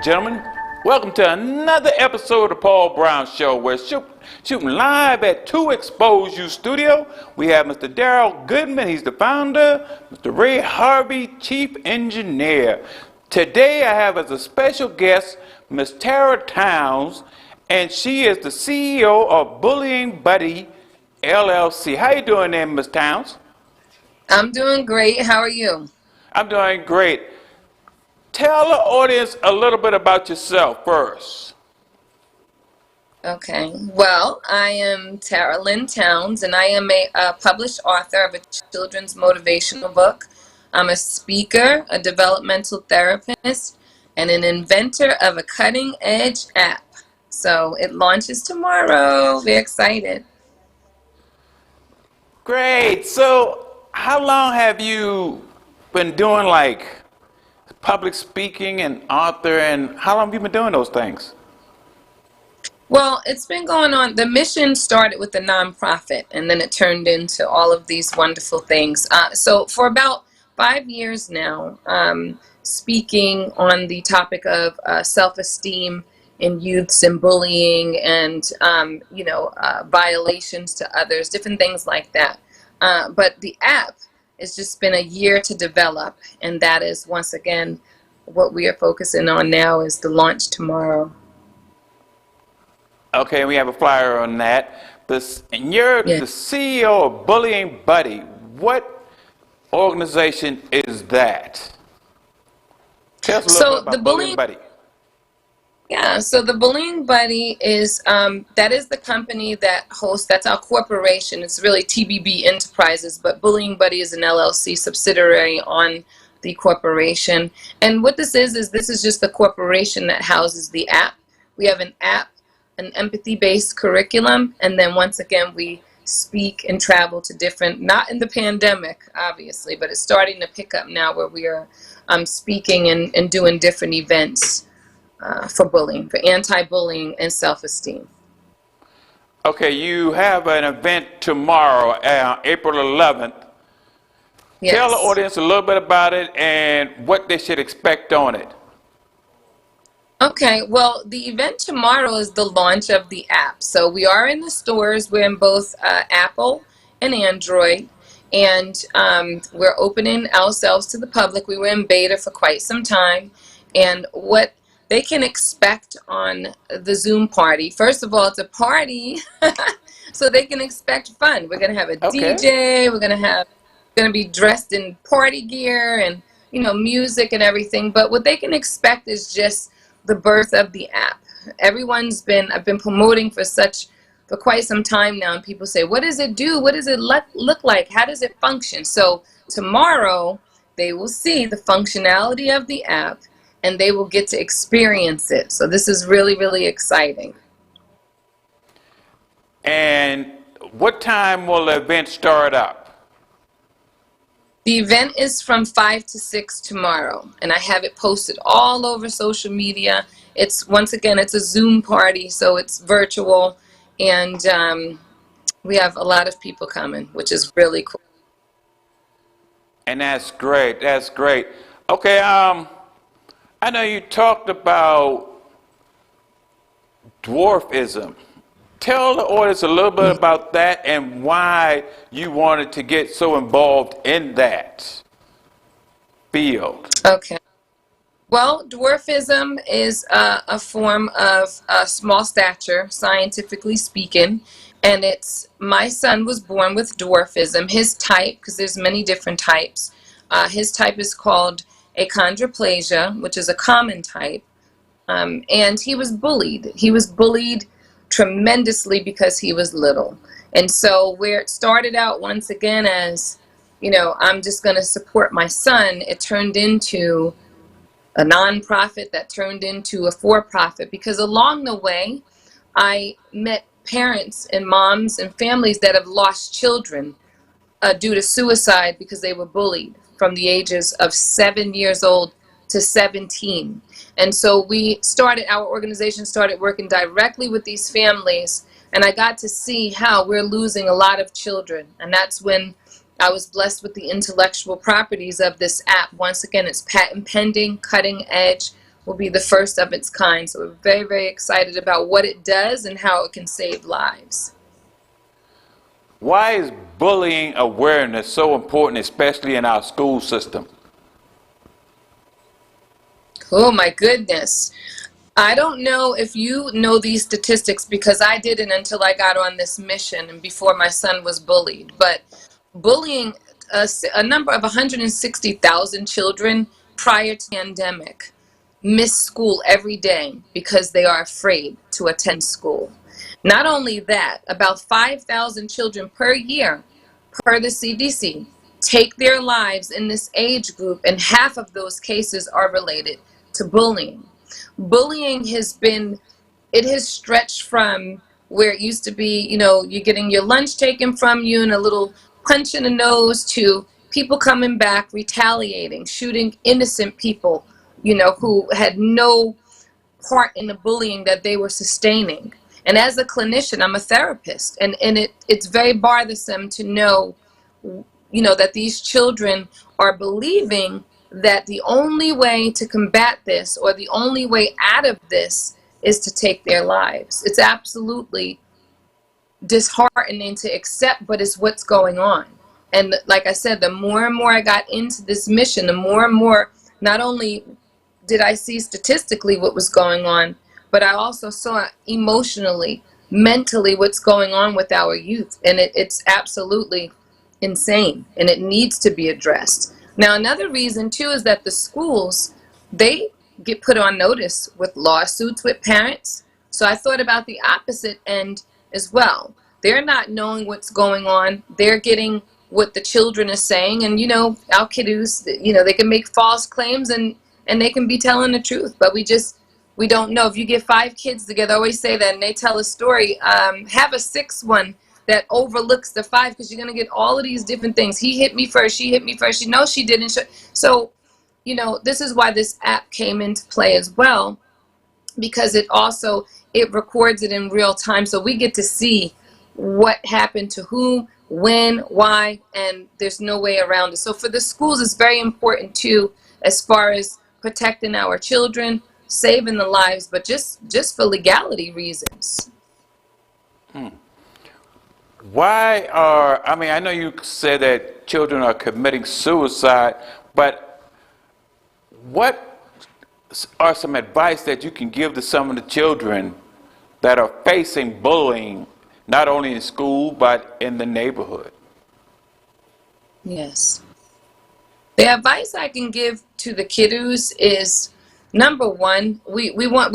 gentlemen. Welcome to another episode of the Paul Brown Show. We're shooting live at 2 Expose You Studio. We have Mr. Darrell Goodman, he's the founder, Mr. Ray Harvey, chief engineer. Today I have as a special guest Miss Tara Towns, and she is the CEO of Bullying Buddy LLC. How you doing there, Miss Towns? I'm doing great. How are you? I'm doing great. Tell the audience a little bit about yourself first. Okay. Well, I am Tara Lynn Towns, and I am a published author of a children's motivational book. I'm a speaker, a developmental therapist, and an inventor of a cutting-edge app. So it launches tomorrow. We're excited. Great. So how long have you been doing public speaking and author, and how long have you been doing those things? Well, it's been going on. The mission started with the nonprofit, and then it turned into all of these wonderful things. So for about 5 years now, speaking on the topic of self-esteem in youths and bullying and, violations to others, different things like that. But the app has just been a year to develop, and that is, once again, what we are focusing on now is the launch tomorrow. Okay, we have a flyer on that. And you're the CEO of Bullying Buddy. What organization is that? Tell us a little bit about Bullying Buddy. Yeah, so the Bullying Buddy is, that is the company that hosts, that's our corporation. It's really TBB Enterprises, but Bullying Buddy is an LLC subsidiary on the corporation. And what this is this is just the corporation that houses the app. We have an app, an empathy-based curriculum, and then once again, we speak and travel to different, not in the pandemic, obviously, but it's starting to pick up now where we are speaking and doing different events. For bullying, for anti-bullying and self-esteem. Okay, you have an event tomorrow, April 11th. Yes. Tell the audience a little bit about it and what they should expect on it. Okay, well, the event tomorrow is the launch of the app. So we are in the stores. We're in both Apple and Android, and we're opening ourselves to the public. We were in beta for quite some time, and what they can expect on the Zoom party. First of all, it's a party, so they can expect fun. We're gonna have a DJ. We're gonna be dressed in party gear and music and everything. But what they can expect is just the birth of the app. I've been promoting for quite some time now, and people say, "What does it do? What does it look like? How does it function?" So tomorrow they will see the functionality of the app, and they will get to experience it. So this is really, really exciting. And what time will the event start up? The event is from 5 to 6 tomorrow, and I have it posted all over social media. Once again, it's a Zoom party, so it's virtual, and we have a lot of people coming, which is really cool. And that's great. That's great. Okay, I know you talked about dwarfism. Tell the audience a little bit about that and why you wanted to get so involved in that field. Okay. Well, dwarfism is a form of small stature, scientifically speaking, and my son was born with dwarfism. His type, because there's many different types, his type is called achondroplasia, which is a common type, and he was bullied. He was bullied tremendously because he was little. And so where it started out once again as, I'm just going to support my son, it turned into a nonprofit that turned into a for-profit, because along the way I met parents and moms and families that have lost children due to suicide because they were bullied from the ages of 7 years old to 17. And so our organization started working directly with these families, and I got to see how we're losing a lot of children. And that's when I was blessed with the intellectual properties of this app. Once again, it's patent pending, cutting edge, will be the first of its kind. So we're very, very excited about what it does and how it can save lives. Why is bullying awareness so important, especially in our school system? Oh my goodness. I don't know if you know these statistics because I didn't until I got on this mission and before my son was bullied. But bullying, a number of 160,000 children prior to the pandemic miss school every day because they are afraid to attend school. Not only that, about 5,000 children per year, per the CDC, take their lives in this age group, and half of those cases are related to bullying. Bullying it has stretched from where it used to be, you're getting your lunch taken from you and a little punch in the nose, to people coming back, retaliating, shooting innocent people, who had no part in the bullying that they were sustaining. And as a clinician, I'm a therapist, and it's very bothersome to know, that these children are believing that the only way to combat this or the only way out of this is to take their lives. It's absolutely disheartening to accept, but it's what's going on. And like I said, the more and more I got into this mission, the more and more, not only did I see statistically what was going on, but I also saw emotionally, mentally what's going on with our youth. And it's absolutely insane, and it needs to be addressed. Now, another reason too is that the schools, they get put on notice with lawsuits with parents. So I thought about the opposite end as well. They're not knowing what's going on. They're getting what the children are saying, and our kiddos, they can make false claims and they can be telling the truth, but we don't know. If you get 5 kids together, I always say that, and they tell a story, have a 6th one that overlooks the 5, because you're going to get all of these different things. He hit me first, she hit me first, no, she didn't. So, this is why this app came into play as well, because it records it in real time, so we get to see what happened to whom, when, why, and there's no way around it. So for the schools, it's very important too, as far as protecting our children, saving the lives, but just for legality reasons. I know you said that children are committing suicide, but what are some advice that you can give to some of the children that are facing bullying, not only in school, but in the neighborhood? Yes. The advice I can give to the kiddos is, number one, we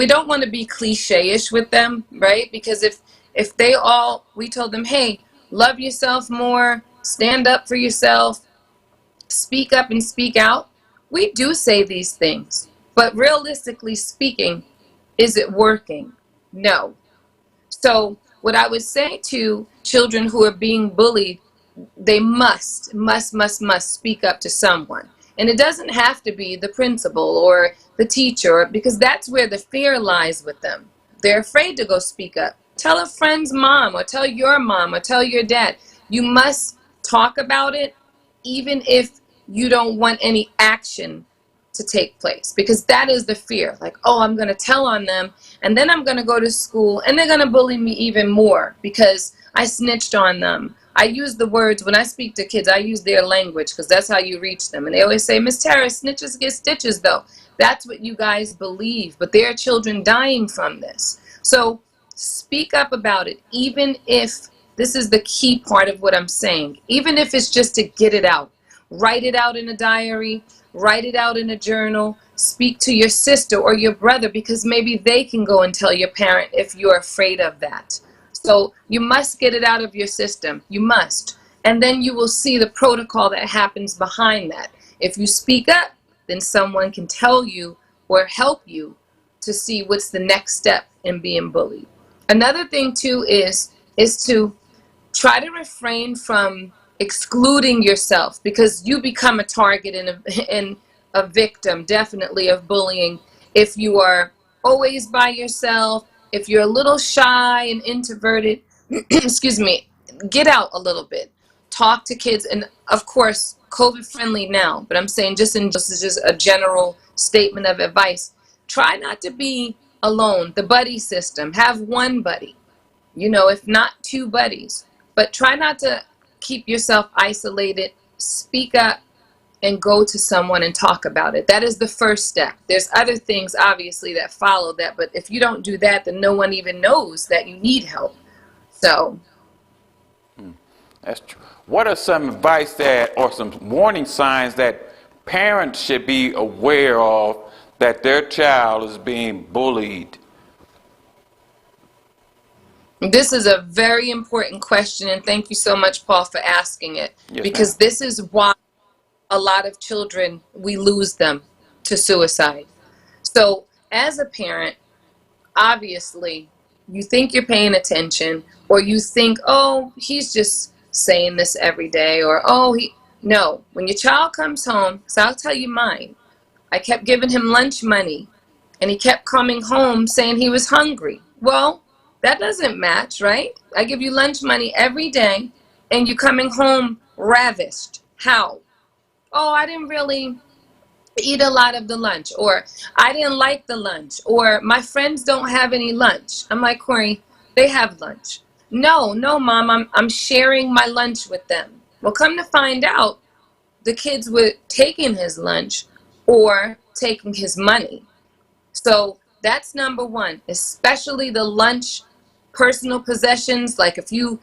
don't want to be cliche-ish with them, right? Because if we told them, hey, love yourself more, stand up for yourself, speak up and speak out, we do say these things. But realistically speaking, is it working? No. So what I would say to children who are being bullied, they must speak up to someone. And it doesn't have to be the principal or the teacher, because that's where the fear lies with them. They're afraid to go speak up. Tell a friend's mom, or tell your dad. You must talk about it, even if you don't want any action to take place, because that is the fear. Like, oh, I'm going to tell on them, and then I'm going to go to school, and they're going to bully me even more because I snitched on them. I use the words, when I speak to kids, I use their language, because that's how you reach them. And they always say, Miss Tara, snitches get stitches, though. That's what you guys believe, but there are children dying from this. So speak up about it, even if, this is the key part of what I'm saying, even if it's just to get it out. Write it out in a diary, write it out in a journal, speak to your sister or your brother, because maybe they can go and tell your parent if you're afraid of that. So you must get it out of your system. You must. And then you will see the protocol that happens behind that. If you speak up, then someone can tell you or help you to see what's the next step in being bullied. Another thing too is to try to refrain from excluding yourself, because you become a target and a victim, definitely, of bullying if you are always by yourself. If you're a little shy and introverted, excuse me, get out a little bit. Talk to kids, and of course, COVID friendly now, but I'm saying this is just a general statement of advice. try not to be alone. The buddy system. Have one buddy, if not two buddies. But try not to keep yourself isolated. Speak up and go to someone and talk about it. That is the first step. There's other things, obviously, that follow that. But if you don't do that, then no one even knows that you need help. So. That's true. What are some advice or some warning signs that parents should be aware of that their child is being bullied? This is a very important question, and thank you so much, Paul, for asking it. Yes, because ma'am. this is why a lot of children, we lose them to suicide. So as a parent, obviously, you think you're paying attention, or you think, oh, he's just saying this every day, or no. When your child comes home, so I'll tell you mine. I kept giving him lunch money, and he kept coming home saying he was hungry. Well, that doesn't match, right? I give you lunch money every day, and you're coming home ravished. How? Oh, I didn't really eat a lot of the lunch, or I didn't like the lunch, or my friends don't have any lunch. I'm like, Corey, they have lunch. No, Mom, I'm sharing my lunch with them. Well, come to find out, the kids were taking his lunch or taking his money. So that's number one, especially the lunch personal possessions. Like if you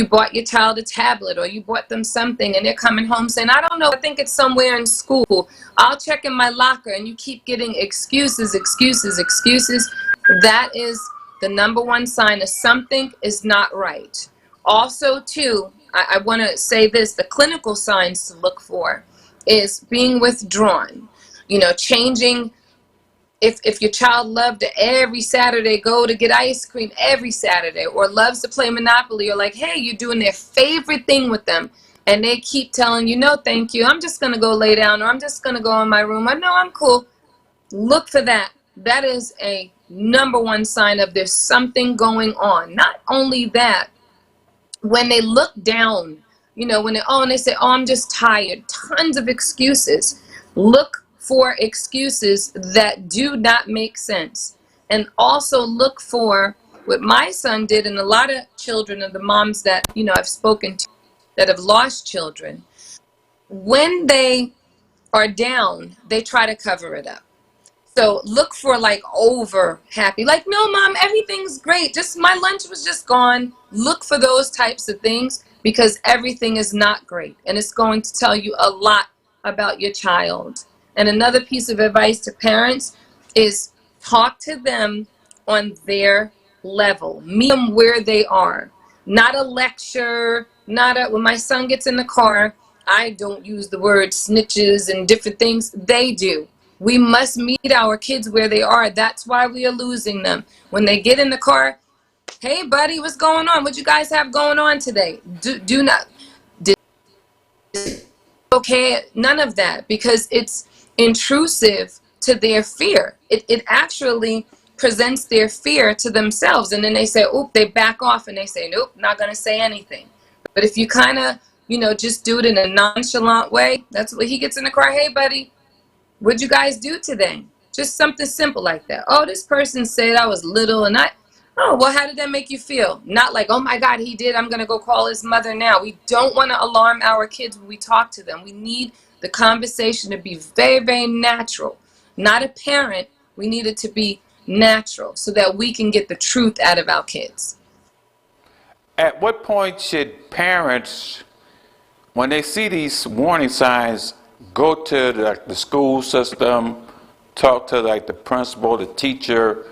bought your child a tablet, or you bought them something, and they're coming home saying, I don't know, I think it's somewhere in school. I'll check in my locker, and you keep getting excuses. That is the number one sign that something is not right. Also, too, I want to say this, the clinical signs to look for is being withdrawn, changing. If your child loved to every Saturday go to get ice cream every Saturday, or loves to play Monopoly, or like, hey, you're doing their favorite thing with them, and they keep telling you, no, thank you, I'm just going to go lay down, or I'm just going to go in my room, I know I'm cool. Look for that. That is a number one sign of there's something going on. Not only that, when they look down, and they say, oh, I'm just tired, tons of excuses. Look for excuses that do not make sense. And also look for what my son did, and a lot of children of the moms that, I've spoken to that have lost children. When they are down, they try to cover it up. So look for like over happy, like, no, Mom, everything's great. Just my lunch was just gone. Look for those types of things, because everything is not great. And it's going to tell you a lot about your child. And another piece of advice to parents is talk to them on their level. Meet them where they are. Not a lecture, when my son gets in the car, I don't use the word snitches and different things. They do. We must meet our kids where they are. That's why we are losing them. When they get in the car, hey, buddy, what's going on? What you guys have going on today? Do not. Okay, none of that, because it's intrusive to their fear. It actually presents their fear to themselves, and then they say, oop, they back off, and they say, nope, not going to say anything. But if you kind of, just do it in a nonchalant way, that's what he gets in the car. Hey, buddy, what'd you guys do today? Just something simple like that. Oh, this person said I was little, and oh, well, how did that make you feel? Not like, oh my God, he did, I'm going to go call his mother now. We don't want to alarm our kids when we talk to them. We need the conversation to be very, very natural. Not a parent. We need it to be natural so that we can get the truth out of our kids. At what point should parents, when they see these warning signs, go to the school system, talk to the principal, the teacher,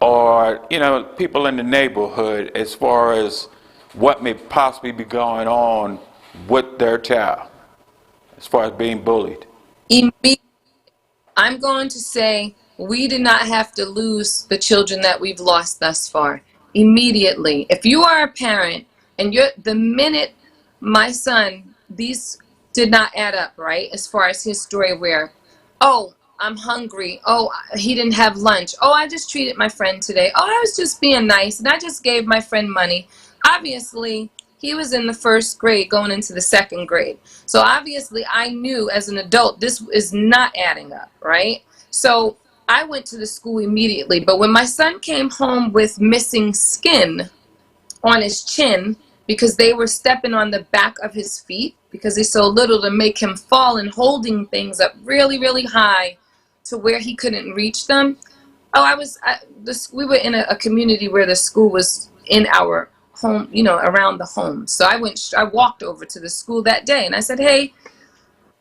or people in the neighborhood, as far as what may possibly be going on with their child, as far as being bullied? I'm going to say we did not have to lose the children that we've lost thus far. Immediately, if you are a parent and the minute my son, these did not add up, right? As far as his story where, oh, I'm hungry. Oh, he didn't have lunch. Oh, I just treated my friend today. Oh, I was just being nice, and I just gave my friend money. Obviously, he was in the first grade going into the second grade. So obviously, I knew as an adult this is not adding up, right? So I went to the school immediately. But when my son came home with missing skin on his chin, because they were stepping on the back of his feet because he's so little, to make him fall, and holding things up really, really high to where he couldn't reach them. Oh, we were in a community where the school was in our home, around the home. So I walked over to the school that day, and I said, hey,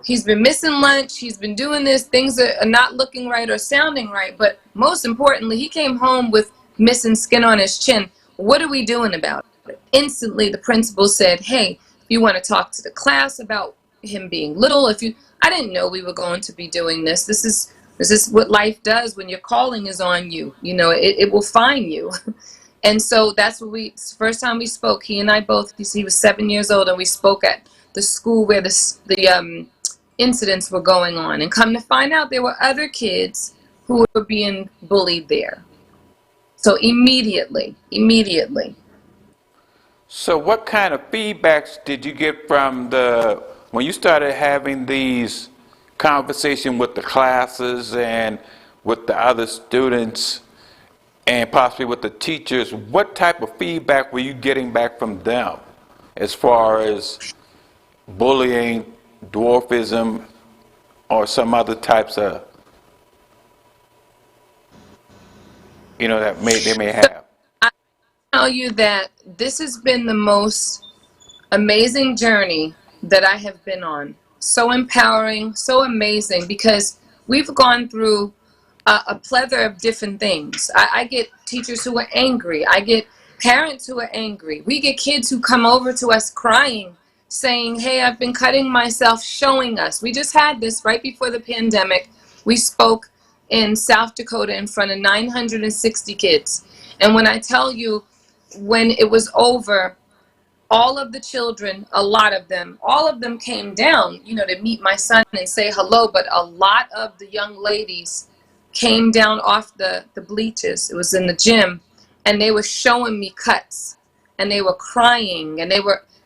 he's been missing lunch, he's been doing this, things are not looking right or sounding right, but most importantly, he came home with missing skin on his chin. What are we doing about it? Instantly, the principal said, hey, if you want to talk to the class about him being little, I didn't know we were going to be doing this. This is what life does when your calling is on you. It will find you. And so that's what first time we spoke, he and I both, he was 7 years old, and we spoke at the school where the incidents were going on. And come to find out, there were other kids who were being bullied there. So immediately. So what kind of feedbacks did you get from when you started having these conversations with the classes and with the other students and possibly with the teachers? What type of feedback were you getting back from them as far as bullying, dwarfism, or some other types of, that they may have? I tell you that this has been the most amazing journey that I have been on. So empowering, so amazing, because we've gone through a plethora of different things. I get teachers who are angry. I get parents who are angry. We get kids who come over to us crying, saying, hey, I've been cutting myself, showing us. We just had this right before the pandemic. We spoke in South Dakota in front of 960 kids. And when I tell you, when it was over, all of the children, all of them came down, to meet my son and say hello. But a lot of the young ladies came down off the bleachers. It was in the gym, and they were showing me cuts, and they were crying, and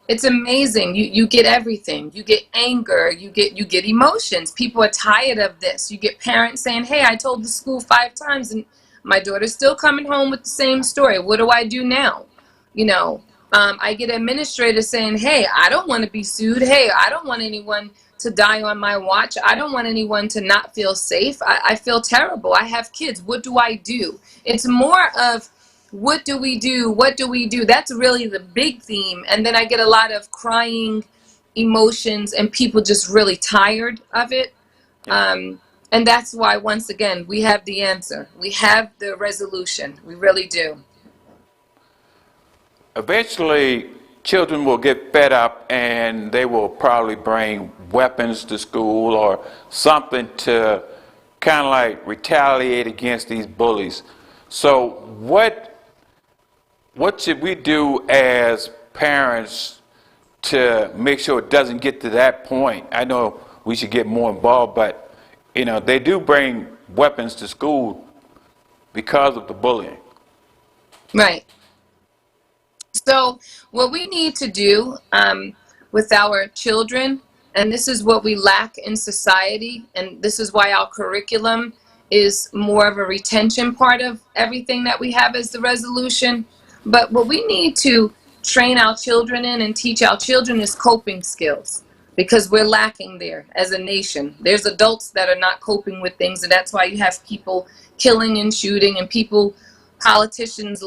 it's amazing. You get everything. You get anger, you get emotions. People are tired of this. You get parents saying, hey, I told the school 5 times and my daughter's still coming home with the same story. What do I do now? I get administrators saying, hey, I don't want to be sued. Hey, I don't want anyone to die on my watch. I don't want anyone to not feel safe. I feel terrible. I have kids. What do I do? It's more of, what do we do? What do we do? That's really the big theme. And then I get a lot of crying emotions and people just really tired of it. And that's why, once again, we have the answer. We have the resolution. We really do. Eventually, children will get fed up and they will probably bring weapons to school or something to kind of like retaliate against these bullies. So what should we do as parents to make sure it doesn't get to that point? I know we should get more involved, but they do bring weapons to school because of the bullying. Right. So what we need to do with our children, and this is what we lack in society, and this is why our curriculum is more of a retention part of everything that we have as the resolution. But what we need to train our children in and teach our children is coping skills, because we're lacking there as a nation. There's adults that are not coping with things, and that's why you have people killing and shooting, and politicians,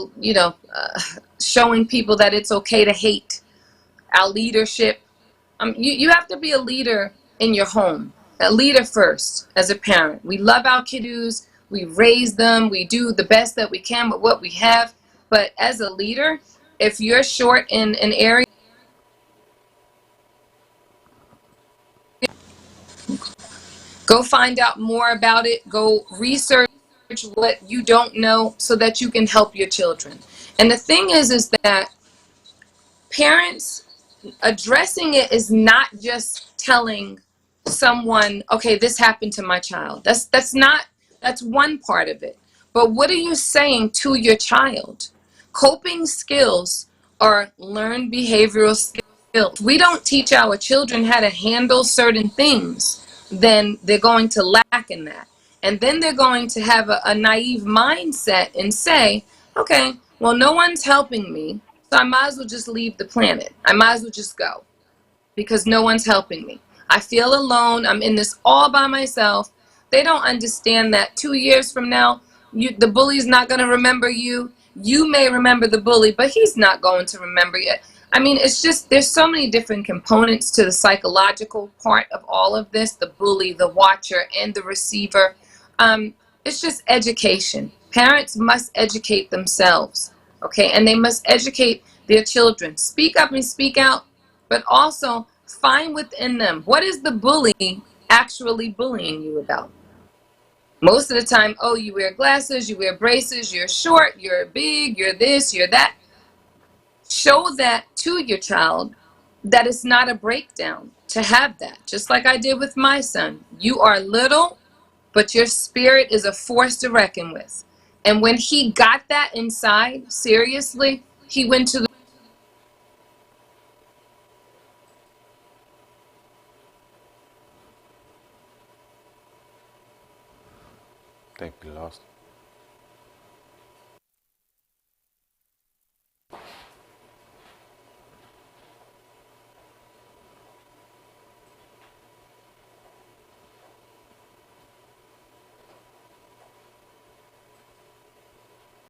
showing people that it's okay to hate. Our leadership, you have to be a leader in your home, a leader first as a parent. We love our kiddos, we raise them, we do the best that we can with what we have. But as a leader, if you're short in an area, go find out more about it. Go research what you don't know so that you can help your children. And the thing is that parents addressing it is not just telling someone, okay, this happened to my child. That's one part of it. But what are you saying to your child? Coping skills are learned behavioral skills. We don't teach our children how to handle certain things, then they're going to lack in that. And then they're going to have a naive mindset and say, okay, well, no one's helping me, so I might as well just leave the planet. I might as well just go because no one's helping me. I feel alone. I'm in this all by myself. They don't understand that 2 years from now, the bully's not going to remember you. You may remember the bully, but he's not going to remember you. I mean, it's just, there's so many different components to the psychological part of all of this, the bully, the watcher, and the receiver. It's just education. Parents must educate themselves, okay? And they must educate their children. Speak up and speak out, but also find within them, what is the bully actually bullying you about? Most of the time, oh, you wear glasses, you wear braces, you're short, you're big, you're this, you're that. Show that to your child, that it's not a breakdown to have that. Just like I did with my son. You are little, but your spirit is a force to reckon with. And when he got that inside, seriously, he went to the I think we lost.